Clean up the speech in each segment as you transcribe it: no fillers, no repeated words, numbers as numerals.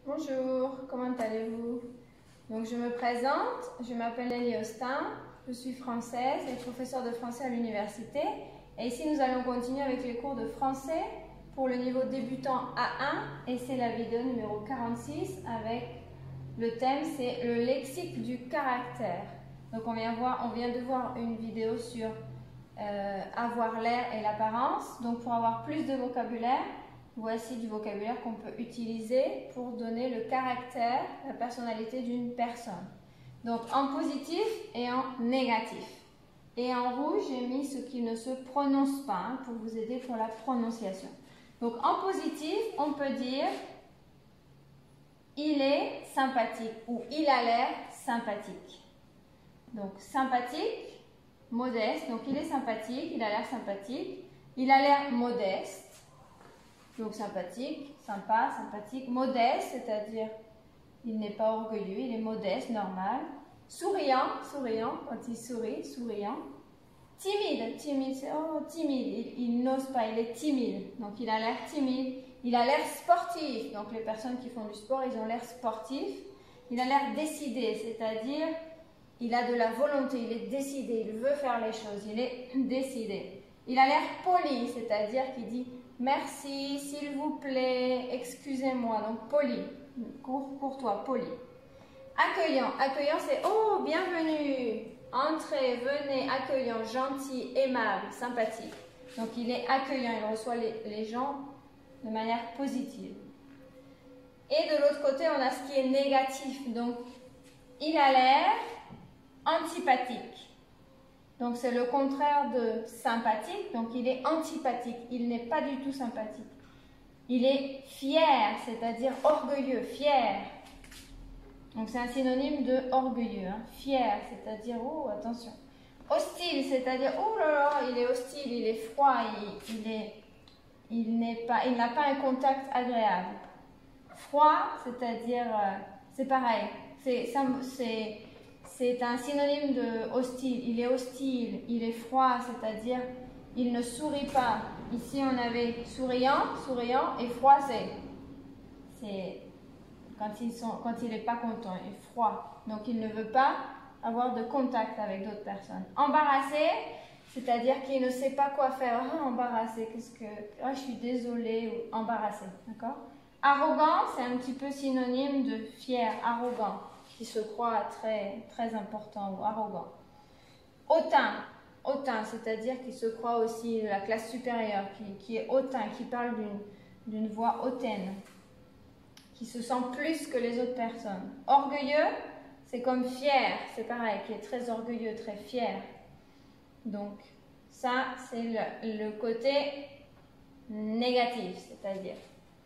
Bonjour, comment allez-vous? Donc je me présente, je m'appelle Nelly Austin, je suis française et professeure de français à l'université. Et ici nous allons continuer avec les cours de français pour le niveau débutant A1 et c'est la vidéo numéro 46 avec le thème c'est le lexique du caractère. Donc on vient de voir une vidéo sur avoir l'air et l'apparence. Donc pour avoir plus de vocabulaire, voici du vocabulaire qu'on peut utiliser pour donner le caractère, la personnalité d'une personne. Donc en positif et en négatif. Et en rouge, j'ai mis ce qui ne se prononce pas pour vous aider pour la prononciation. Donc en positif, on peut dire il est sympathique ou il a l'air sympathique. Donc sympathique, modeste, donc il est sympathique, il a l'air sympathique, il a l'air modeste. Donc sympathique, sympa, sympathique, modeste, c'est-à-dire il n'est pas orgueilleux, il est modeste, normal. Souriant, souriant, quand il sourit, souriant. Timide, timide, c'est oh timide, il n'ose pas, il est timide, donc il a l'air timide. Il a l'air sportif, donc les personnes qui font du sport, ils ont l'air sportif. Il a l'air décidé, c'est-à-dire il a de la volonté, il est décidé, il veut faire les choses, il est décidé. Il a l'air poli, c'est-à-dire qu'il dit merci, s'il vous plaît, excusez-moi, donc poli, courtois, poli. Accueillant, accueillant c'est oh, bienvenue, entrez, venez, accueillant, gentil, aimable, sympathique. Donc il est accueillant, il reçoit les gens de manière positive. Et de l'autre côté, on a ce qui est négatif, donc il a l'air antipathique. Donc c'est le contraire de sympathique, donc il est antipathique, il n'est pas du tout sympathique. Il est fier, c'est-à-dire orgueilleux, fier. Donc c'est un synonyme de orgueilleux, hein. Fier, c'est-à-dire, oh attention. Hostile, c'est-à-dire, oh là là, il est hostile, il est froid, il n'a pas un contact agréable. Froid, c'est-à-dire, c'est pareil, c'est un synonyme de hostile. Il est hostile, il est froid, c'est-à-dire il ne sourit pas. Ici, on avait souriant, souriant et froissé. C'est quand il n'est pas content, il est froid. Donc, il ne veut pas avoir de contact avec d'autres personnes. Embarrassé, c'est-à-dire qu'il ne sait pas quoi faire. Ah, embarrassé, je suis désolée, ou embarrassé, d'accord? Arrogant, c'est un petit peu synonyme de fier, arrogant, qui se croit très, très important ou arrogant. Hautain, hautain, c'est-à-dire qui se croit aussi de la classe supérieure, qui est hautain, qui parle d'une voix hautaine, qui se sent plus que les autres personnes. Orgueilleux, c'est comme fier, c'est pareil, qui est très orgueilleux, très fier. Donc, ça, c'est le côté négatif, c'est-à-dire.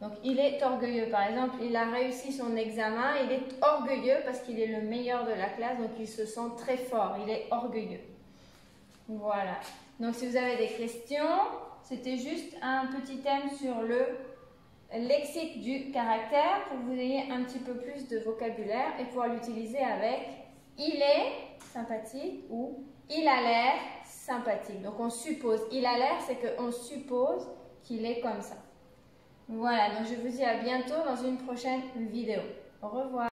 Donc, il est orgueilleux. Par exemple, il a réussi son examen, il est orgueilleux parce qu'il est le meilleur de la classe, donc il se sent très fort, il est orgueilleux. Voilà. Donc, si vous avez des questions, c'était juste un petit thème sur le lexique du caractère pour que vous ayez un petit peu plus de vocabulaire et pouvoir l'utiliser avec il est sympathique ou il a l'air sympathique. Donc, on suppose. Il a l'air, c'est qu'on suppose qu'il est comme ça. Voilà, donc je vous dis à bientôt dans une prochaine vidéo. Au revoir.